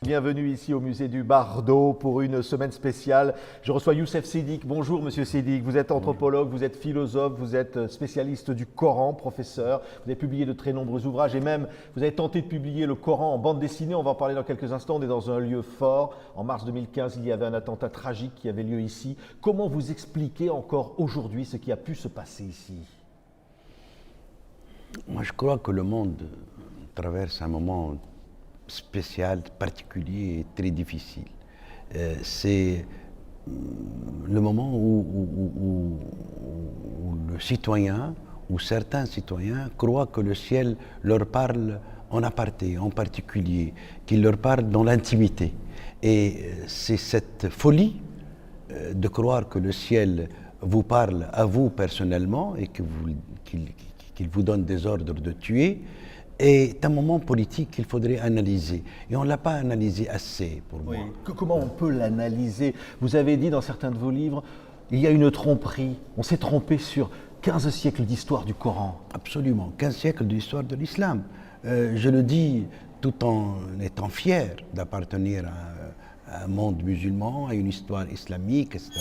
bienvenue ici au musée du Bardo pour une semaine spéciale. Je reçois Youssef Siddiq. Bonjour Monsieur Siddiq, vous êtes anthropologue, vous êtes philosophe, vous êtes spécialiste du Coran, professeur. Vous avez publié de très nombreux ouvrages et même vous avez tenté de publier le Coran en bande dessinée. On va en parler dans quelques instants. On est dans un lieu fort. En mars 2015, il y avait un attentat tragique qui avait lieu ici. Comment vous expliquez encore aujourd'hui ce qui a pu se passer ici? Moi, je crois que le monde traverse un moment spécial, particulier et très difficile. C'est le moment où le citoyen, ou certains citoyens, croient que le ciel leur parle en aparté, en particulier, qu'il leur parle dans l'intimité. Et c'est cette folie de croire que le ciel vous parle à vous personnellement et qu'il vous donne des ordres de tuer, est un moment politique qu'il faudrait analyser. Et on ne l'a pas analysé assez, pour moi. Comment on peut l'analyser? Vous avez dit dans certains de vos livres, il y a une tromperie. On s'est trompé sur 15 siècles d'histoire du Coran. Absolument, 15 siècles d'histoire de l'islam. Je le dis tout en étant fier d'appartenir à un monde musulman, à une histoire islamique, etc.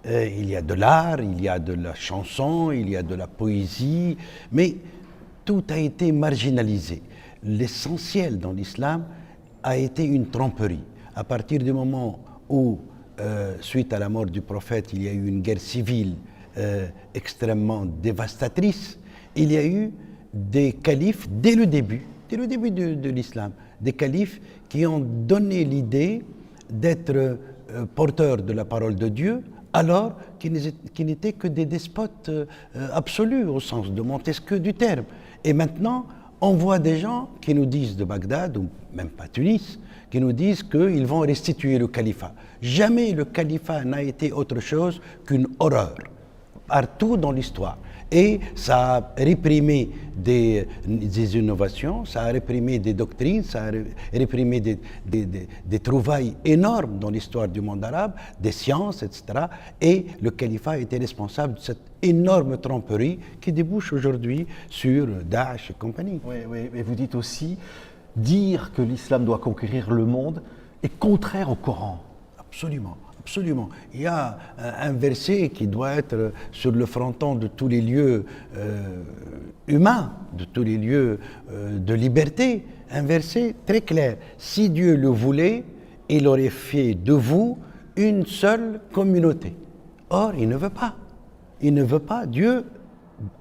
Il y a de l'art, il y a de la chanson, il y a de la poésie, mais tout a été marginalisé. L'essentiel dans l'islam a été une tromperie. À partir du moment où, suite à la mort du prophète, il y a eu une guerre civile extrêmement dévastatrice, il y a eu des califes, dès le début de l'islam, des califes qui ont donné l'idée d'être porteurs de la parole de Dieu, alors qu'ils n'étaient que des despotes absolus, au sens de Montesquieu du terme. Et maintenant, on voit des gens qui nous disent de Bagdad, ou même pas Tunis, qui nous disent qu'ils vont restituer le califat. Jamais le califat n'a été autre chose qu'une horreur, partout dans l'histoire. Et ça a réprimé des innovations, ça a réprimé des doctrines, ça a réprimé des trouvailles énormes dans l'histoire du monde arabe, des sciences, etc. Et le califat était responsable de cette énorme tromperie qui débouche aujourd'hui sur Daesh et compagnie. Oui, et vous dites aussi, dire que l'islam doit conquérir le monde est contraire au Coran. Absolument. Absolument. Il y a un verset qui doit être sur le fronton de tous les lieux humains, de tous les lieux de liberté. Un verset très clair. Si Dieu le voulait, il aurait fait de vous une seule communauté. Or, il ne veut pas. Il ne veut pas. Dieu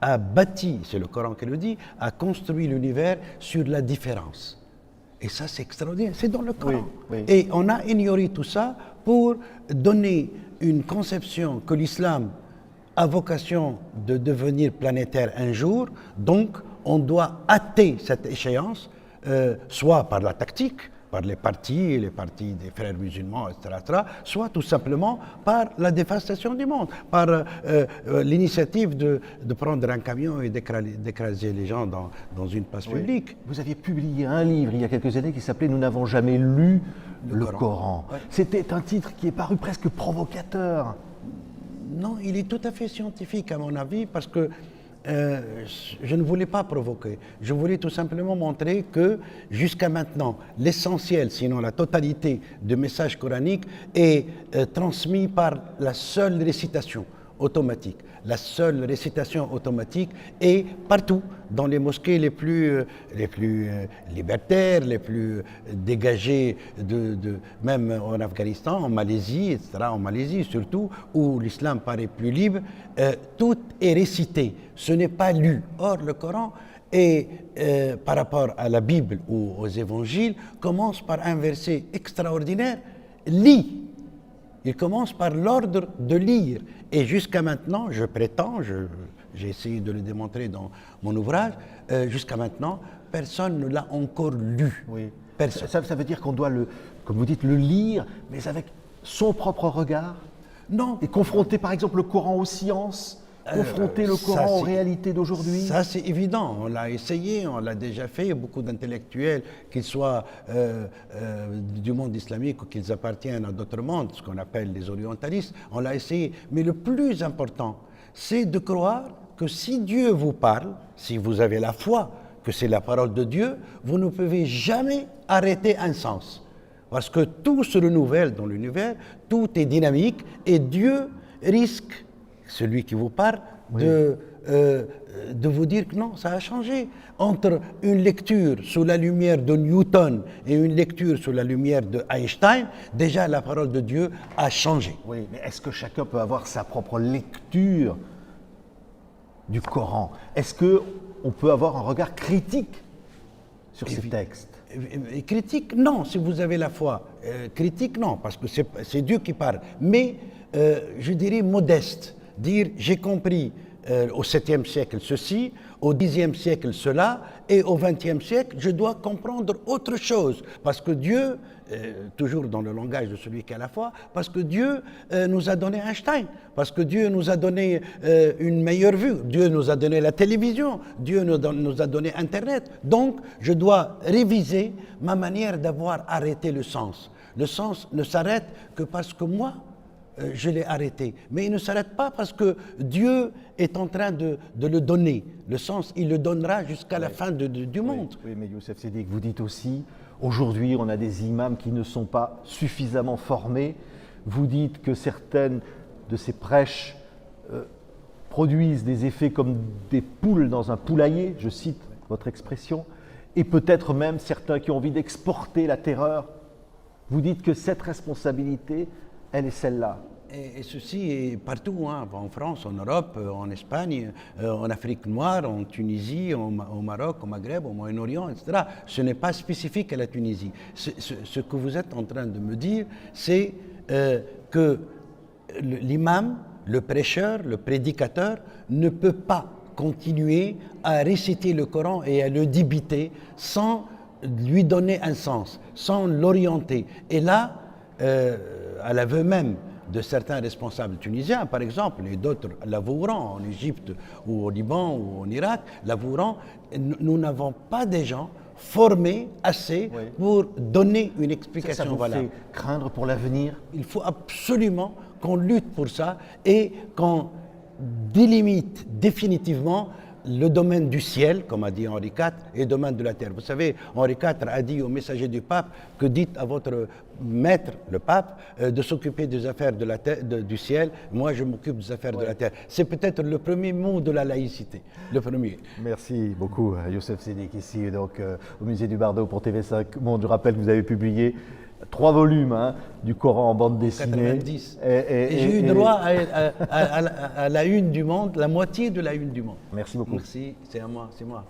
a bâti, c'est le Coran qui le dit, a construit l'univers sur la différence. Et ça, c'est extraordinaire. C'est dans le Coran. Oui. Et on a ignoré tout ça pour donner une conception que l'islam a vocation de devenir planétaire un jour. Donc, on doit hâter cette échéance, soit par la tactique, par les partis des frères musulmans, etc., soit tout simplement par la dévastation du monde, par l'initiative de prendre un camion et d'écraser les gens dans une place publique. Vous aviez publié un livre il y a quelques années qui s'appelait « Nous n'avons jamais lu le Coran ». Ouais. C'était un titre qui est paru presque provocateur. Non, il est tout à fait scientifique à mon avis, parce que je ne voulais pas provoquer. Je voulais tout simplement montrer que jusqu'à maintenant, l'essentiel, sinon la totalité du message coranique est transmis par la seule récitation automatique. La seule récitation automatique est partout, dans les mosquées les plus libertaires, les plus dégagées, même en Afghanistan, en Malaisie, etc., en Malaisie surtout, où l'islam paraît plus libre, tout est récité, ce n'est pas lu. Or, le Coran, par rapport à la Bible ou aux évangiles, commence par un verset extraordinaire, lis. Il commence par l'ordre de lire. Et jusqu'à maintenant, je prétends, j'ai essayé de le démontrer dans mon ouvrage, jusqu'à maintenant, personne ne l'a encore lu. Oui. Personne. Ça veut dire qu'on doit, comme vous dites, le lire, mais avec son propre regard? Non. Et confronter par exemple le Coran aux sciences, confronter le Coran aux réalités d'aujourd'hui? Ça, c'est évident. On l'a essayé, on l'a déjà fait. Beaucoup d'intellectuels, qu'ils soient du monde islamique ou qu'ils appartiennent à d'autres mondes, ce qu'on appelle les orientalistes, on l'a essayé. Mais le plus important, c'est de croire que si Dieu vous parle, si vous avez la foi que c'est la parole de Dieu, vous ne pouvez jamais arrêter un sens. Parce que tout se renouvelle dans l'univers, tout est dynamique, et Dieu risque, celui qui vous parle, de vous dire que non, ça a changé. Entre une lecture sous la lumière de Newton et une lecture sous la lumière d'Einstein, déjà la parole de Dieu a changé. Oui, mais est-ce que chacun peut avoir sa propre lecture du Coran? Est-ce qu'on peut avoir un regard critique sur ces textes? Et critique, non, si vous avez la foi. Critique, non, parce que c'est Dieu qui parle. Mais, je dirais modeste. Dire, j'ai compris au 7e siècle ceci, au 10e siècle cela, et au 20e siècle, je dois comprendre autre chose. Parce que Dieu, toujours dans le langage de celui qui a la foi, parce que Dieu nous a donné Einstein, parce que Dieu nous a donné une meilleure vue, Dieu nous a donné la télévision, Dieu nous a donné Internet. Donc, je dois réviser ma manière d'avoir arrêté le sens. Le sens ne s'arrête que parce que moi, je l'ai arrêté. Mais il ne s'arrête pas parce que Dieu est en train de le donner. Le sens, il le donnera jusqu'à la fin du monde. Oui, mais Youssef Sedik, vous dites aussi, aujourd'hui, on a des imams qui ne sont pas suffisamment formés. Vous dites que certaines de ces prêches produisent des effets comme des poules dans un poulailler, je cite votre expression, et peut-être même certains qui ont envie d'exporter la terreur. Vous dites que cette responsabilité, elle est celle-là. Et ceci est partout, hein, en France, en Europe, en Espagne, en Afrique noire, en Tunisie, au Maroc, au Maghreb, au Moyen-Orient, etc. Ce n'est pas spécifique à la Tunisie. Ce que vous êtes en train de me dire, c'est que l'imam, le prêcheur, le prédicateur ne peut pas continuer à réciter le Coran et à le débiter sans lui donner un sens, sans l'orienter. Et là, à l'aveu même de certains responsables tunisiens, par exemple, et d'autres l'avoueront en Égypte ou au Liban ou en Irak, l'avoueront, nous n'avons pas des gens formés assez pour donner une explication ça vous valable. fait craindre pour l'avenir? Il faut absolument qu'on lutte pour ça et qu'on délimite définitivement le domaine du ciel, comme a dit Henri IV, et le domaine de la terre. Vous savez, Henri IV a dit au messager du pape que dites à votre maître, le pape, de s'occuper des affaires de la terre, du ciel, moi je m'occupe des affaires de la terre. C'est peut-être le premier mot de la laïcité, le premier. Merci beaucoup, Youssef Sedik, ici donc, au musée du Bardo pour TV5 Monde. Je rappelle que vous avez publié 3 volumes du Coran en bande dessinée. 90. Et j'ai eu droit à la une du Monde, la moitié de la une du Monde. Merci beaucoup. Merci, c'est à moi, c'est moi.